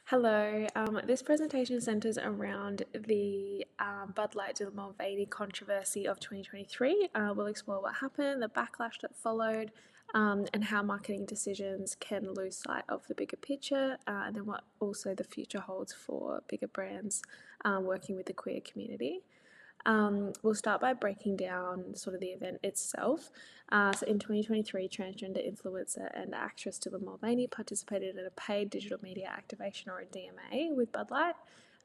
Hello, this presentation centres around the Bud Light to the Mulvaney controversy of 2023. We'll explore what happened, the backlash that followed, and how marketing decisions can lose sight of the bigger picture, and then what also the future holds for bigger brands working with the queer community. We'll start by breaking down sort of the event itself. So in 2023, transgender influencer and actress Dylan Mulvaney participated in a paid digital media activation, or a DMA, with Bud Light.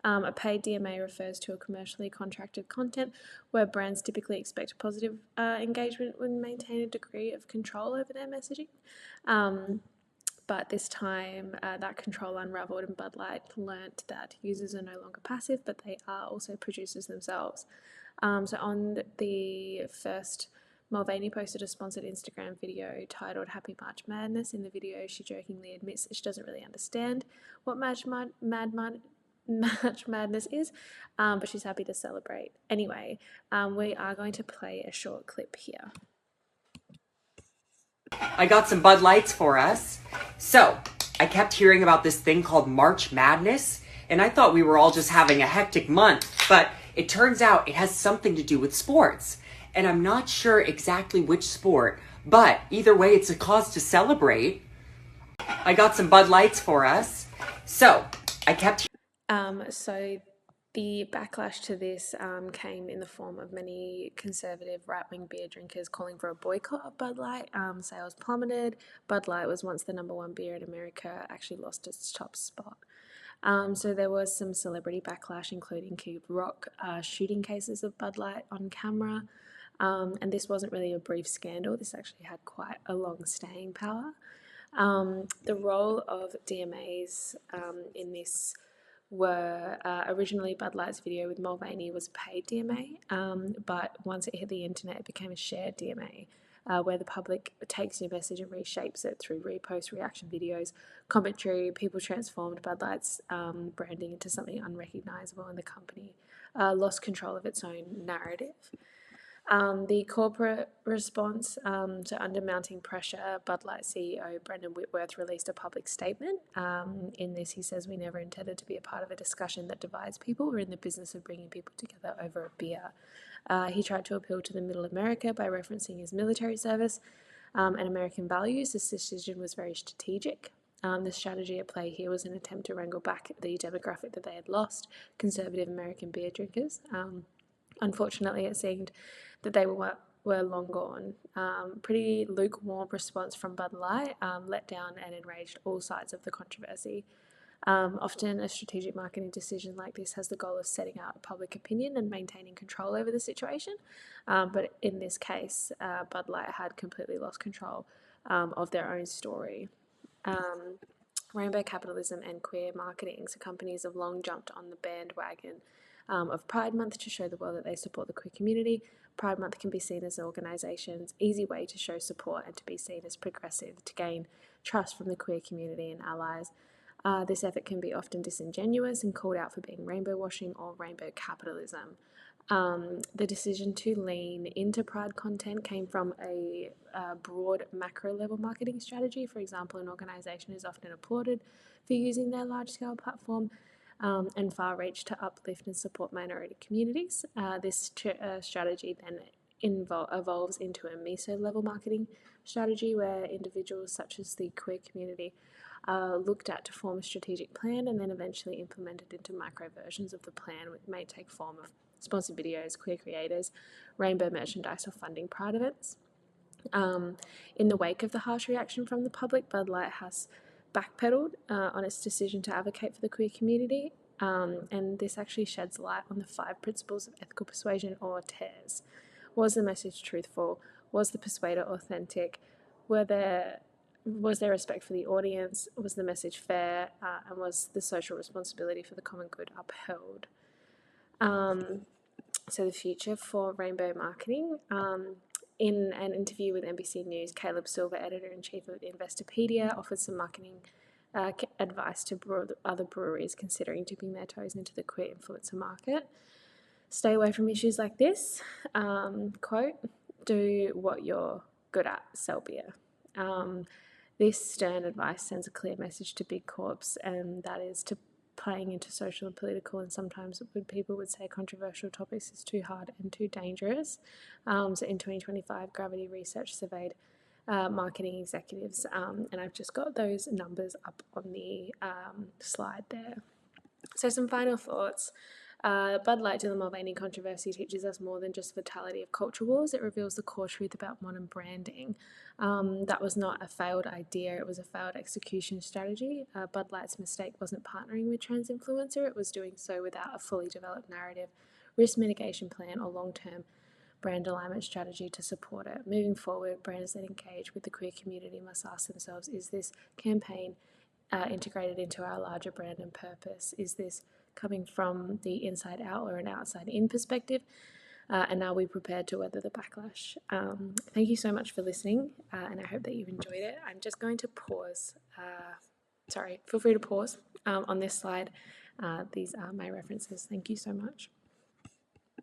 A paid DMA refers to a commercially contracted content where brands typically expect positive engagement when maintain a degree of control over their messaging. But this time, that control unravelled, and Bud Light learnt that users are no longer passive, but they are also producers themselves. So on the first, Mulvaney posted a sponsored Instagram video titled Happy March Madness. In the video, she jokingly admits that she doesn't really understand what March Madness is, but she's happy to celebrate. Anyway, we are going to play a short clip here. I got some Bud Lights for us. So, I kept hearing about this thing called March Madness, and I thought we were all just having a hectic month, but it turns out it has something to do with sports. And I'm not sure exactly which sport, but either way, it's a cause to celebrate. I got some Bud Lights for us. So, I kept... So the backlash to this came in the form of many conservative right-wing beer drinkers calling for a boycott of Bud Light. Sales plummeted. Bud Light was once the #1 beer in America, actually lost its top spot. So there was some celebrity backlash, including Kid Rock shooting cases of Bud Light on camera. And this wasn't really a brief scandal. This actually had quite a long staying power. The role of DMAs in this were originally Bud Light's video with Mulvaney was a paid DMA, but once it hit the internet, it became a shared DMA, where the public takes your message and reshapes it through repost, reaction videos, commentary. People transformed Bud Light's branding into something unrecognisable, and the company lost control of its own narrative. The corporate response to under mounting pressure, Bud Light CEO Brendan Whitworth released a public statement. In this, he says, "We never intended to be a part of a discussion that divides people. We're in the business of bringing people together over a beer." He tried to appeal to the middle America by referencing his military service and American values. This decision was very strategic. The strategy at play here was an attempt to wrangle back the demographic that they had lost, conservative American beer drinkers. Unfortunately, it seemed that they were long gone. Pretty lukewarm response from Bud Light let down and enraged all sides of the controversy. Often a strategic marketing decision like this has the goal of setting out public opinion and maintaining control over the situation. But in this case, Bud Light had completely lost control of their own story. Rainbow capitalism and queer marketing. So companies have long jumped on the bandwagon of Pride Month to show the world that they support the queer community. Pride Month can be seen as an organisation's easy way to show support and to be seen as progressive, to gain trust from the queer community and allies. This effort can be often disingenuous and called out for being rainbow washing or rainbow capitalism. The decision to lean into Pride content came from a broad macro level marketing strategy. For example, an organisation is often applauded for using their large scale platform and far reach to uplift and support minority communities. This strategy then evolves into a meso level marketing strategy where individuals such as the queer community looked at to form a strategic plan and then eventually implemented into micro versions of the plan, which may take form of sponsored videos, queer creators, rainbow merchandise, or funding Pride events. In the wake of the harsh reaction from the public, Bud Light has backpedaled on its decision to advocate for the queer community, and this actually sheds light on the 5 principles of ethical persuasion, or TERS. Was the message truthful? Was the persuader authentic? Was there respect for the audience? Was the message fair? And was the social responsibility for the common good upheld? So the future for rainbow marketing. In an interview with NBC News, Caleb Silver, editor-in-chief of Investopedia, offered some marketing advice to other breweries considering dipping their toes into the queer influencer market. Stay away from issues like this. Quote, "Do what you're good at, sell beer." This stern advice sends a clear message to big corps, and that is to playing into social and political, and sometimes people would say controversial topics is too hard and too dangerous. So in 2025, Gravity Research surveyed marketing executives, and I've just got those numbers up on the slide there. So some final thoughts. Bud Light to the Mulvaney controversy teaches us more than just vitality of culture wars. It reveals the core truth about modern branding. That was not a failed idea, it was a failed execution strategy. Bud Light's mistake wasn't partnering with trans influencer, it was doing so without a fully developed narrative, risk mitigation plan, or long-term brand alignment strategy to support it. Moving forward, brands that engage with the queer community must ask themselves, is this campaign integrated into our larger brand and purpose? Is this coming from the inside out or an outside in perspective? And are we prepared to weather the backlash? Thank you so much for listening, and I hope that you've enjoyed it. I'm just going to pause. Feel free to pause on this slide. These are my references. Thank you so much.